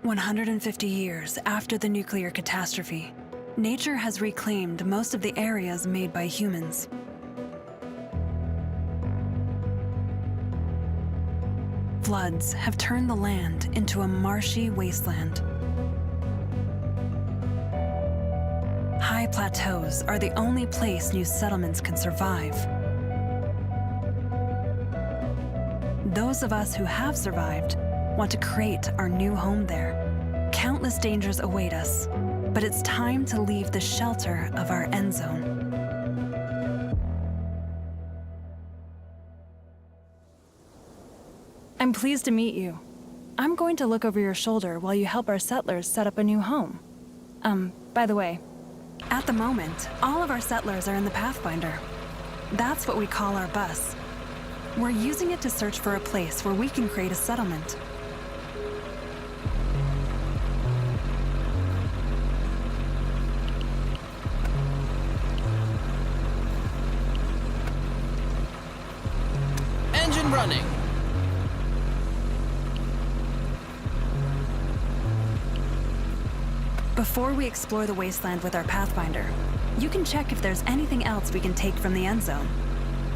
150 years after the nuclear catastrophe, nature has reclaimed most of the areas made by humans. Floods have turned the land into a marshy wasteland. High plateaus are the only place new settlements can survive. Those of us who have survived want to create our new home there. Countless dangers await us, but it's time to leave the shelter of our Endzone. I'm pleased to meet you. I'm going to look over your shoulder while you help our settlers set up a new home. By the way, at the moment, all of our settlers are in the Pathfinder. That's what we call our bus. We're using it to search for a place where we can create a settlement. Engine running. Before we explore the wasteland with our Pathfinder, you can check if there's anything else we can take from the Endzone.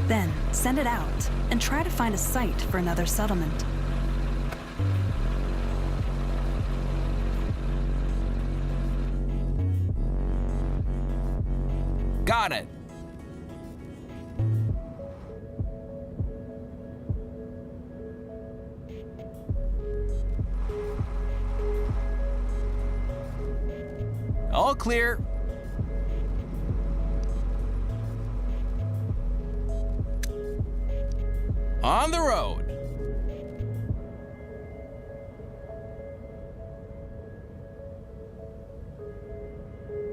Then, send it out and try to find a site for another settlement. Got it. All clear. On the road.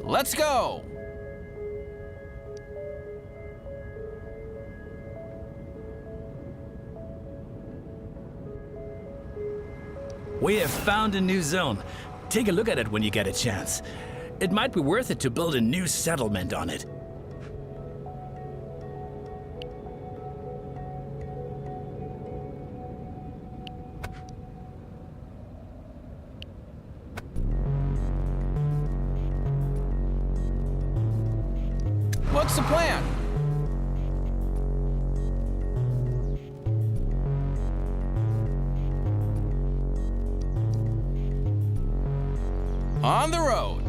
Let's go. We have found a new zone. Take a look at it when you get a chance. It might be worth it to build a new settlement on it. What's the plan? On the road.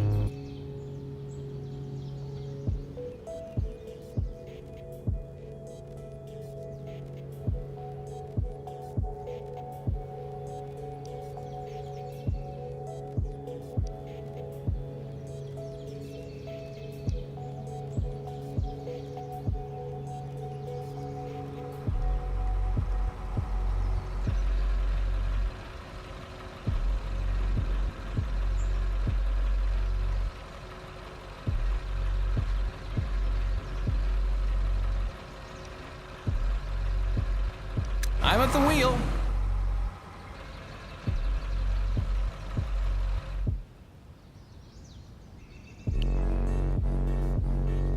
I'm at the wheel.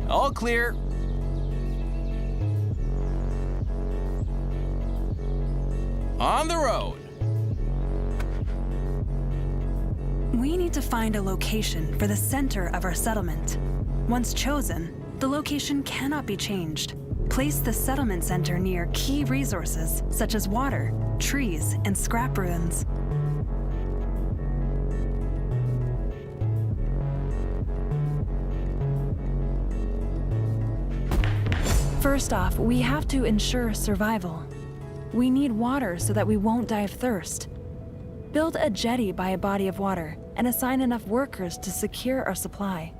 All clear. On the road. We need to find a location for the center of our settlement. Once chosen, the location cannot be changed. Place the settlement center near key resources such as water, trees, and scrap ruins. First off, we have to ensure survival. We need water so that we won't die of thirst. Build a jetty by a body of water and assign enough workers to secure our supply.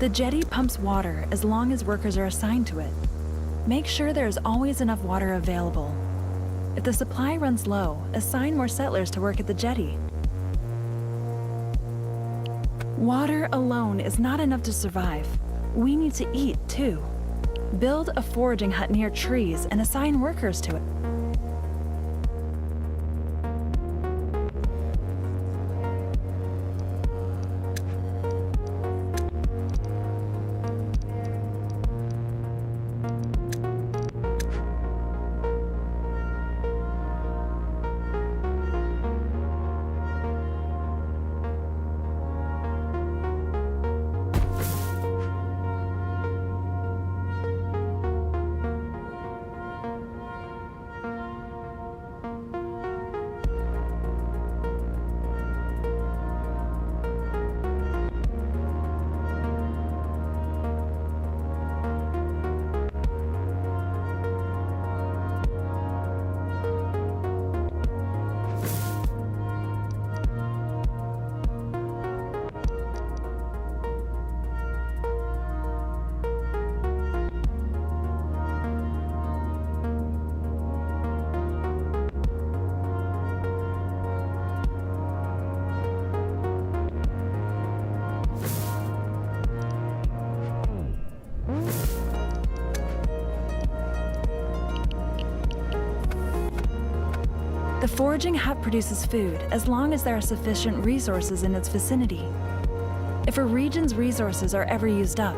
The jetty pumps water as long as workers are assigned to it. Make sure there is always enough water available. If the supply runs low, assign more settlers to work at the jetty. Water alone is not enough to survive. We need to eat, too. Build a foraging hut near trees and assign workers to it. The foraging hut produces food as long as there are sufficient resources in its vicinity. If a region's resources are ever used up,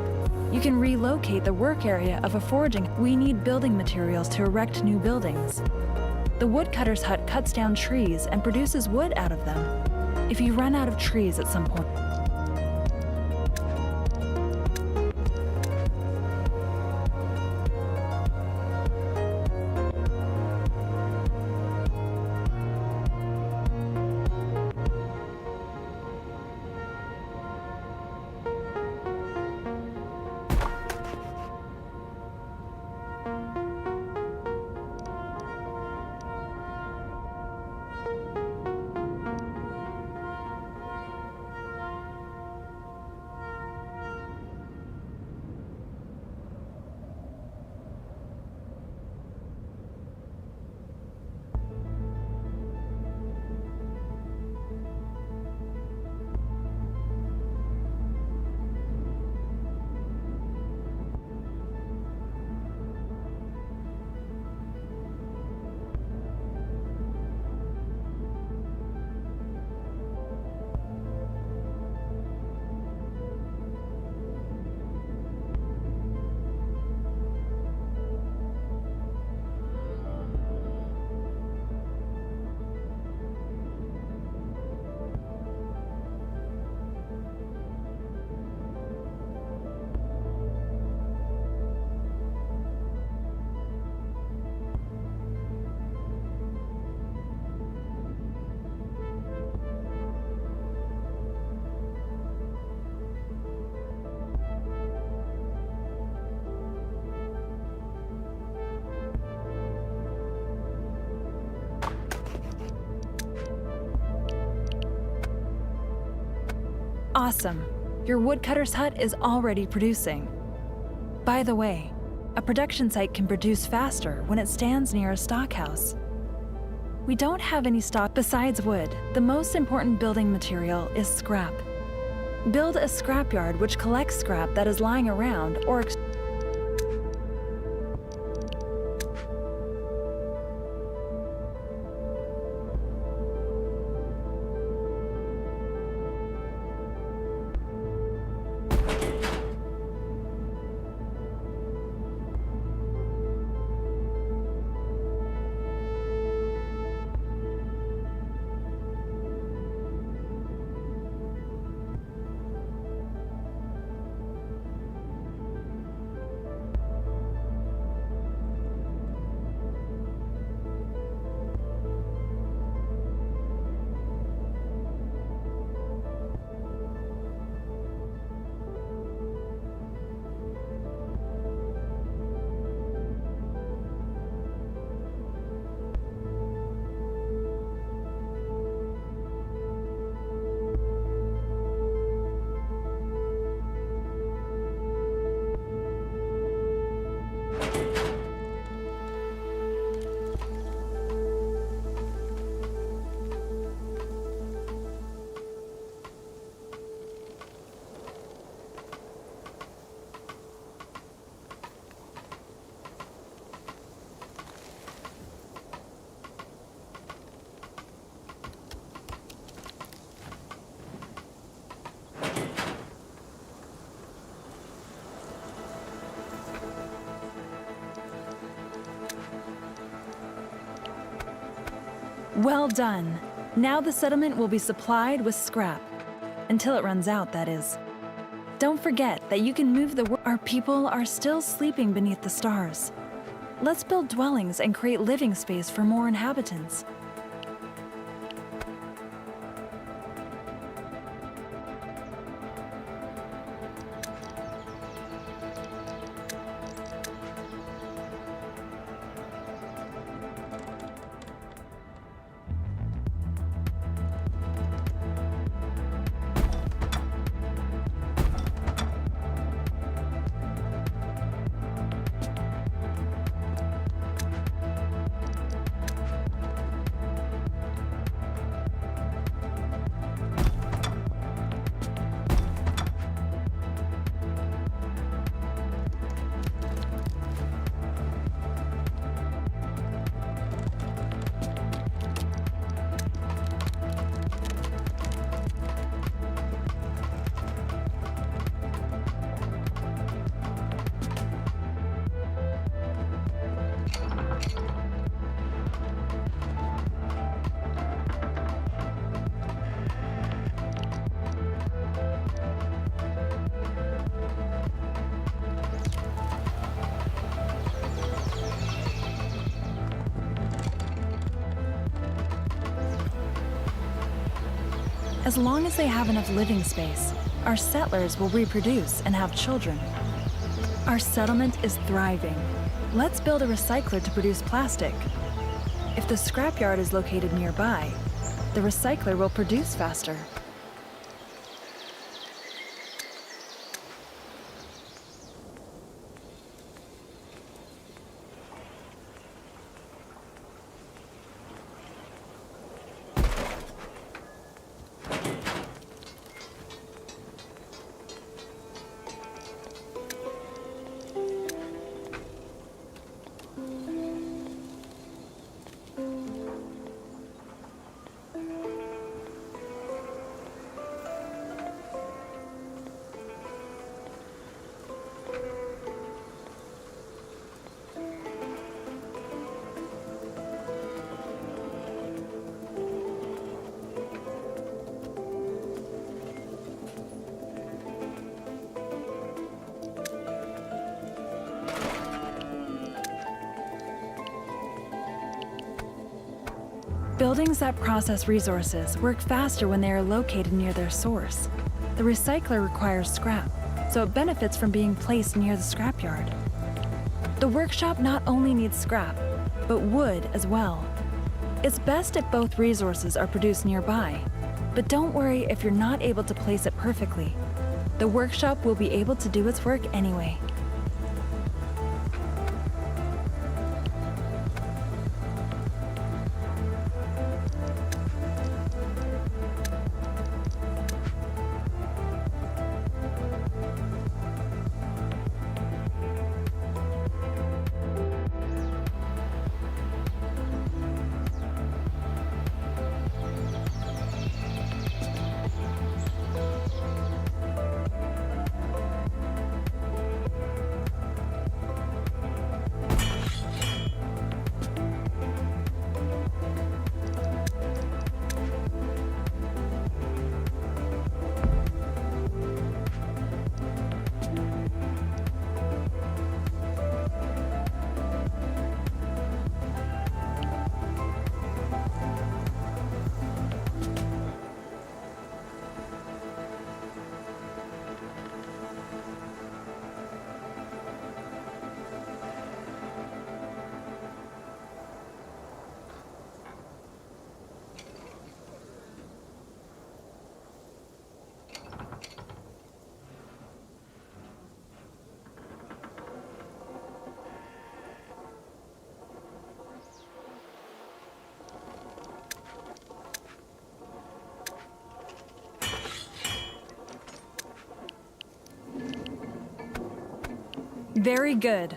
you can relocate the work area of a foraging. We need building materials to erect new buildings. The woodcutter's hut cuts down trees and produces wood out of them. If you run out of trees at some point, awesome. Your woodcutter's hut is already producing. By the way, a production site can produce faster when it stands near a stockhouse. We don't have any stock besides wood. The most important building material is scrap. Build a scrapyard which collects scrap that is lying around or Well done. Now the settlement will be supplied with scrap. Until it runs out, that is. Don't forget that you can move the Our people are still sleeping beneath the stars. Let's build dwellings and create living space for more inhabitants. As long as they have enough living space, our settlers will reproduce and have children. Our settlement is thriving. Let's build a recycler to produce plastic. If the scrapyard is located nearby, the recycler will produce faster. Buildings that process resources work faster when they are located near their source. The recycler requires scrap, so it benefits from being placed near the scrapyard. The workshop not only needs scrap, but wood as well. It's best if both resources are produced nearby, but don't worry if you're not able to place it perfectly. The workshop will be able to do its work anyway. Very good.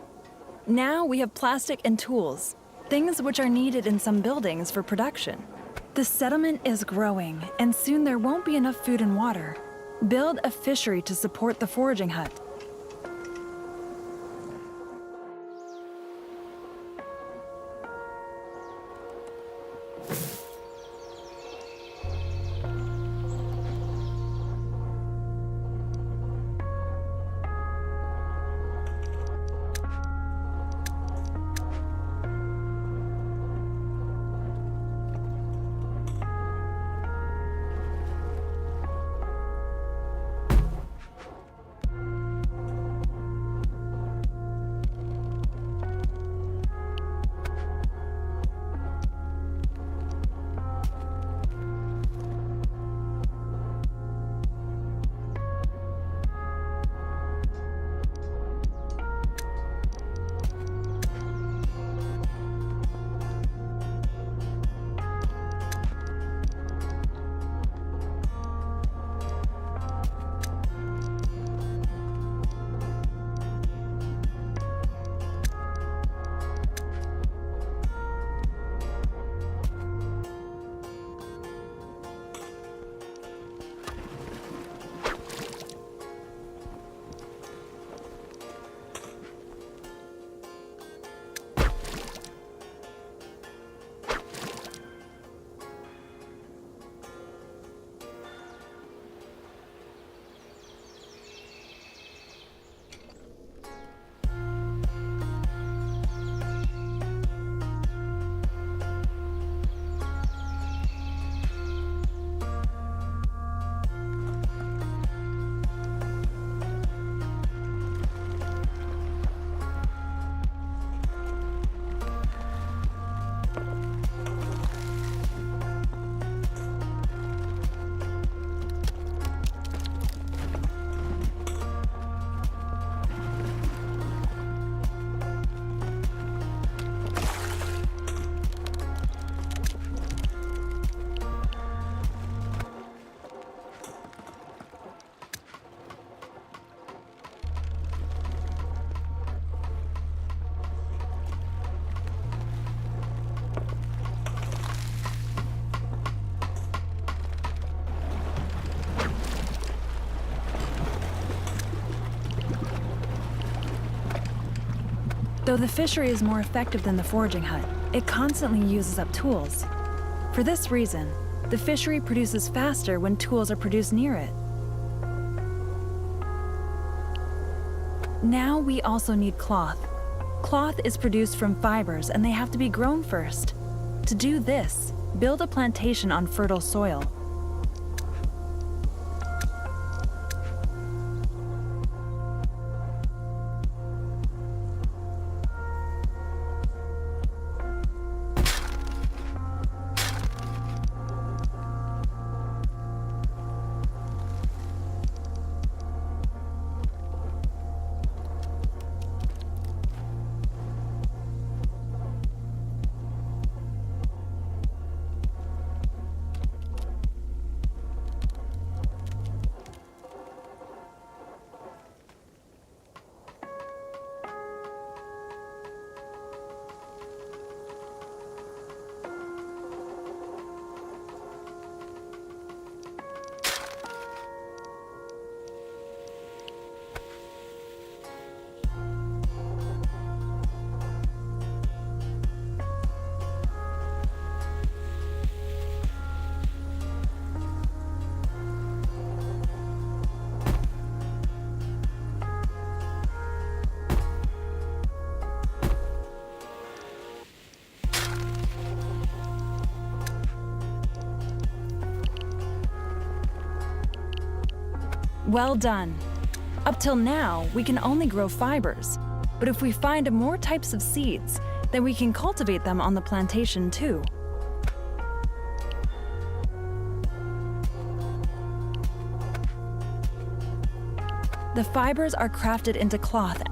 Now we have plastic and tools, things which are needed in some buildings for production. The settlement is growing, and soon there won't be enough food and water. Build a fishery to support the foraging hut. Though the fishery is more effective than the foraging hut, it constantly uses up tools. For this reason, the fishery produces faster when tools are produced near it. Now we also need cloth. Cloth is produced from fibers and they have to be grown first. To do this, build a plantation on fertile soil. Well done. Up till now, we can only grow fibers. But if we find more types of seeds, then we can cultivate them on the plantation too. The fibers are crafted into cloth.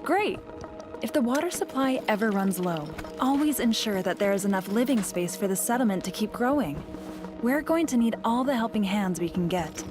Great! If the water supply ever runs low, always ensure that there is enough living space for the settlement to keep growing. We're going to need all the helping hands we can get.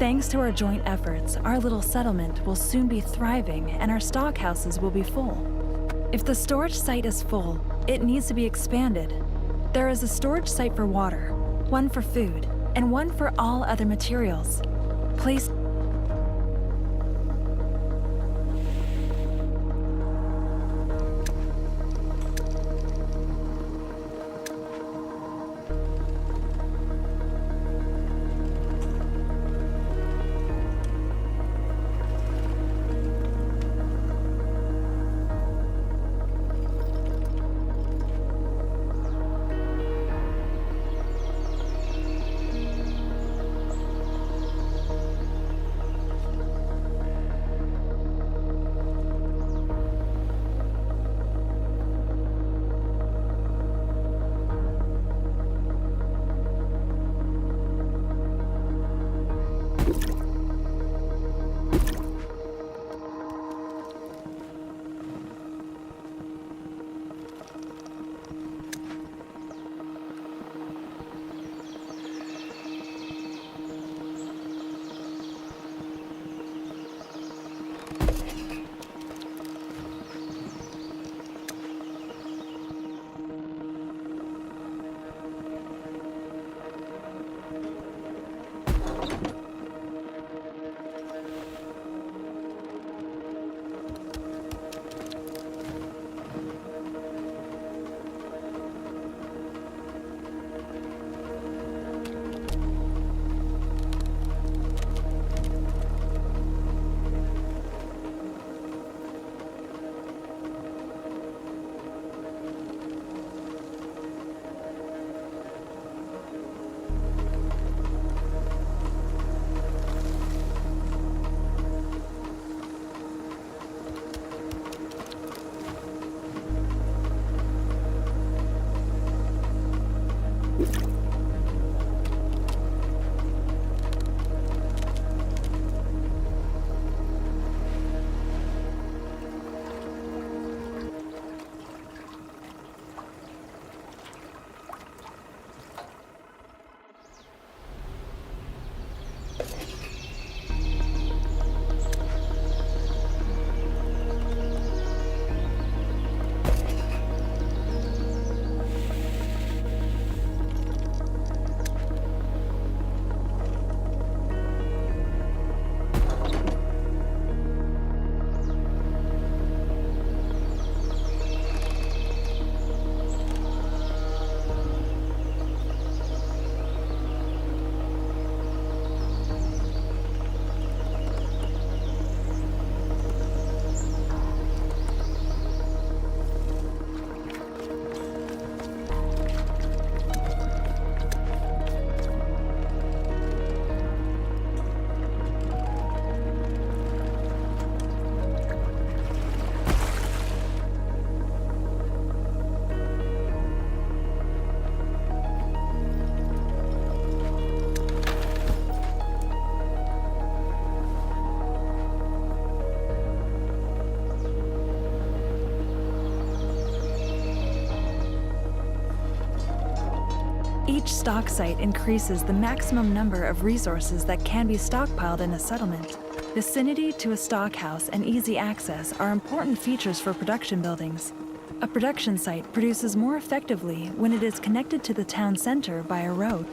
Thanks to our joint efforts, our little settlement will soon be thriving and our stock houses will be full. If the storage site is full, it needs to be expanded. There is a storage site for water, one for food, and one for all other materials. Place Each stock site increases the maximum number of resources that can be stockpiled in a settlement. Vicinity to a stock house and easy access are important features for production buildings. A production site produces more effectively when it is connected to the town center by a road.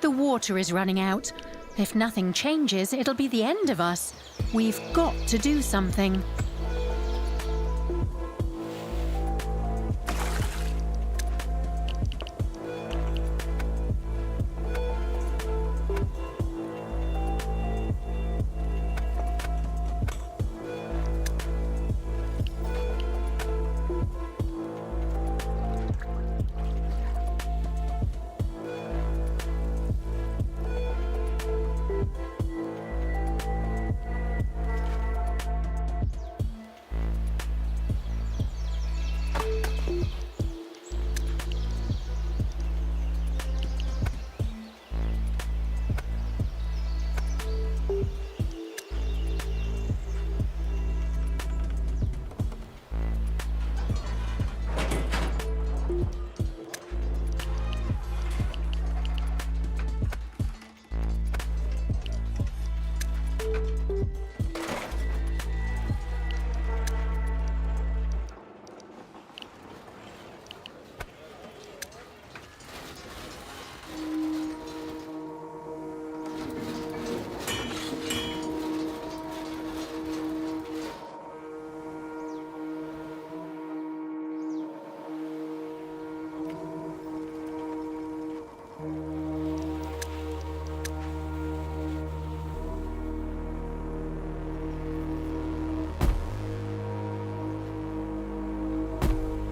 The water is running out. If nothing changes, it'll be the end of us. We've got to do something.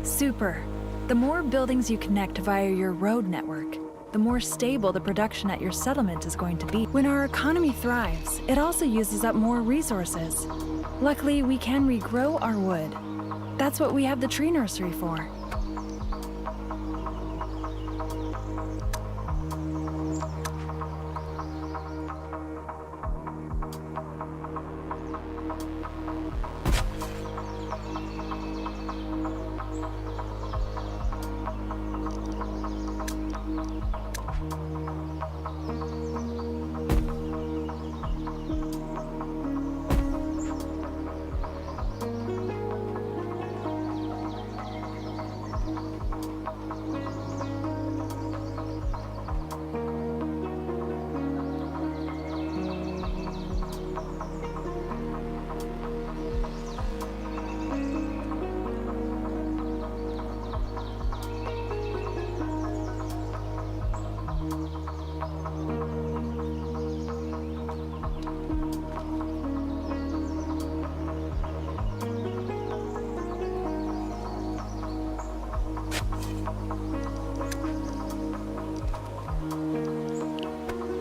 Super. The more buildings you connect via your road network, the more stable the production at your settlement is going to be. When our economy thrives, it also uses up more resources. Luckily, we can regrow our wood. That's what we have the tree nursery for.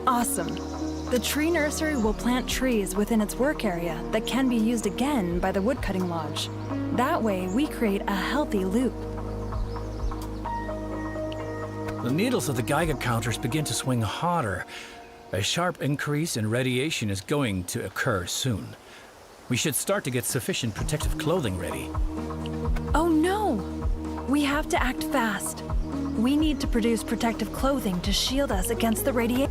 Awesome. The tree nursery will plant trees within its work area that can be used again by the woodcutting lodge. That way, we create a healthy loop. The needles of the Geiger counters begin to swing hotter. A sharp increase in radiation is going to occur soon. We should start to get sufficient protective clothing ready. Oh no! We have to act fast. We need to produce protective clothing to shield us against the radiation.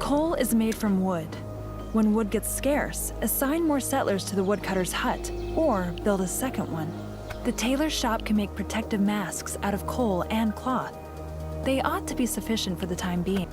Coal is made from wood. When wood gets scarce, assign more settlers to the woodcutter's hut, or build a second one. The tailor's shop can make protective masks out of coal and cloth. They ought to be sufficient for the time being.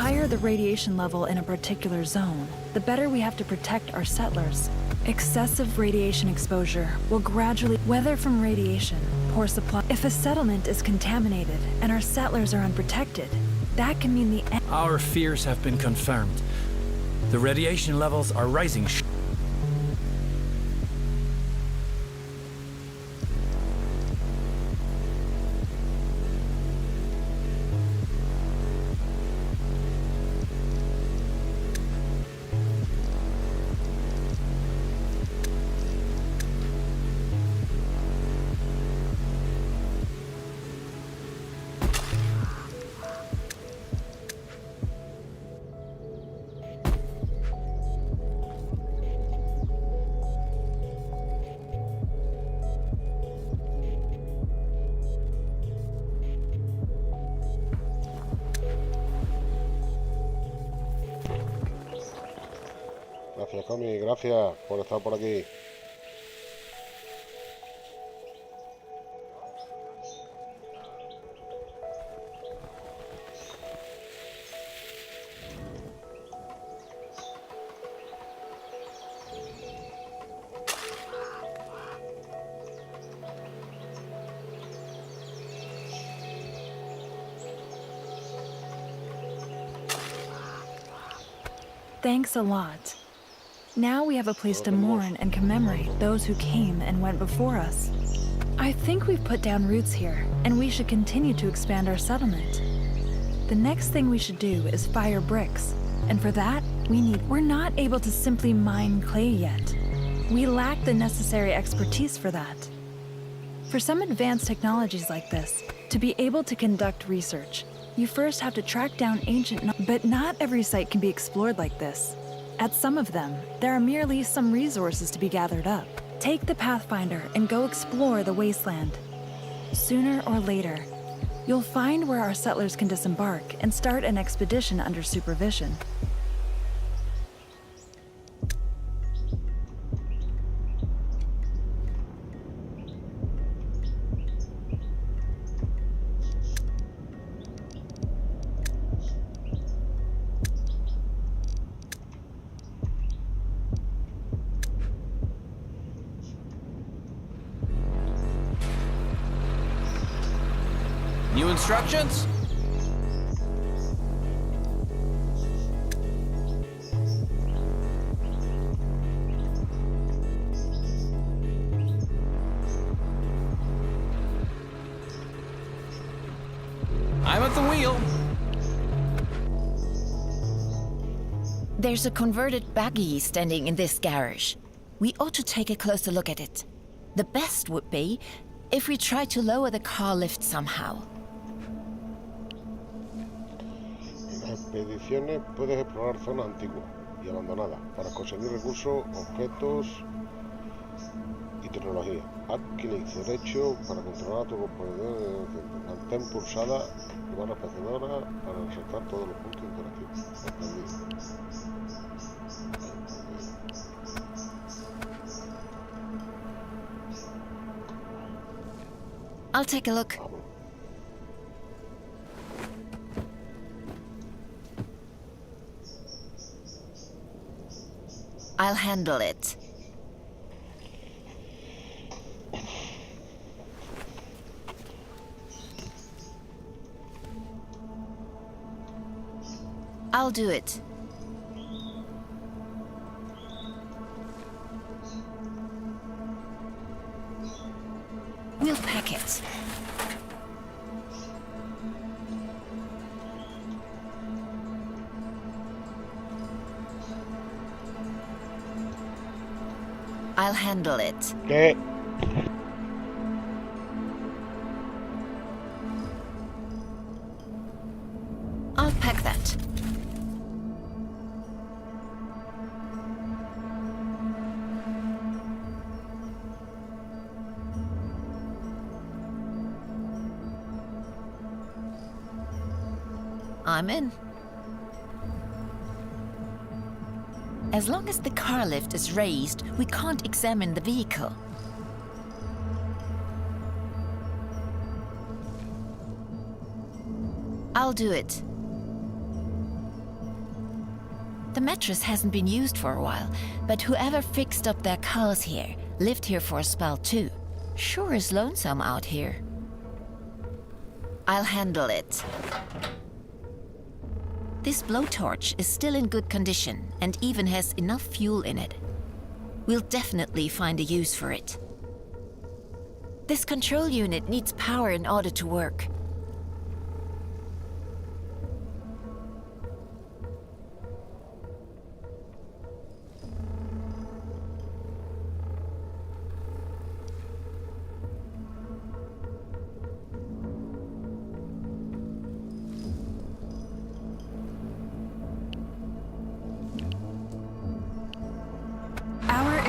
higher the radiation level in a particular zone, the better we have to protect our settlers. Excessive radiation exposure will gradually, whether from radiation, poor supply. If a settlement is contaminated and our settlers are unprotected, that can mean the end. Our fears have been confirmed. The radiation levels are rising. Gracias, Cami, gracias por estar por aquí. Thanks a lot. Now we have a place to mourn and commemorate those who came and went before us. I think we've put down roots here, and we should continue to expand our settlement. The next thing we should do is fire bricks, and for that, we're not able to simply mine clay yet. We lack the necessary expertise for that. For some advanced technologies like this, to be able to conduct research, you first have to track down but not every site can be explored like this. At some of them, there are merely some resources to be gathered up. Take the Pathfinder and go explore the wasteland. Sooner or later, you'll find where our settlers can disembark and start an expedition under supervision. New instructions? I'm at the wheel. There's a converted buggy standing in this garage. We ought to take a closer look at it. The best would be if we try to lower the car lift somehow. En las expediciones puedes explorar zonas antiguas y abandonadas para conseguir recursos, objetos y tecnología. Haz clic derecho para controlar tu componente. Mantén pulsada y barra espaciadora para resaltar todos los puntos interactivos. Entendido. I'll take a look. I'll handle it. I'll do it. We'll pack it. I'll handle it. ¿Qué? I'll pack that. I'm in. As long as the car lift is raised, we can't examine the vehicle. I'll do it. The mattress hasn't been used for a while, but whoever fixed up their cows here lived here for a spell too. Sure is lonesome out here. I'll handle it. This blowtorch is still in good condition and even has enough fuel in it. We'll definitely find a use for it. This control unit needs power in order to work.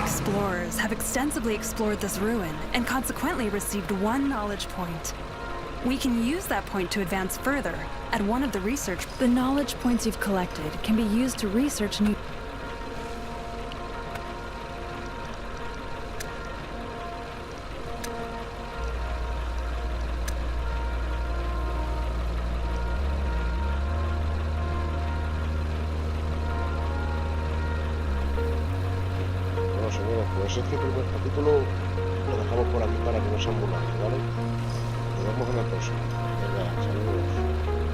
Explorers have extensively explored this ruin and consequently received 1 knowledge point. We can use that point to advance further. At one of the research, the knowledge points you've collected can be used to research new... Señores, pues este primer capítulo lo dejamos por aquí para que no se ambulancia, ¿vale? Nos vemos en el próximo. Venga, saludos.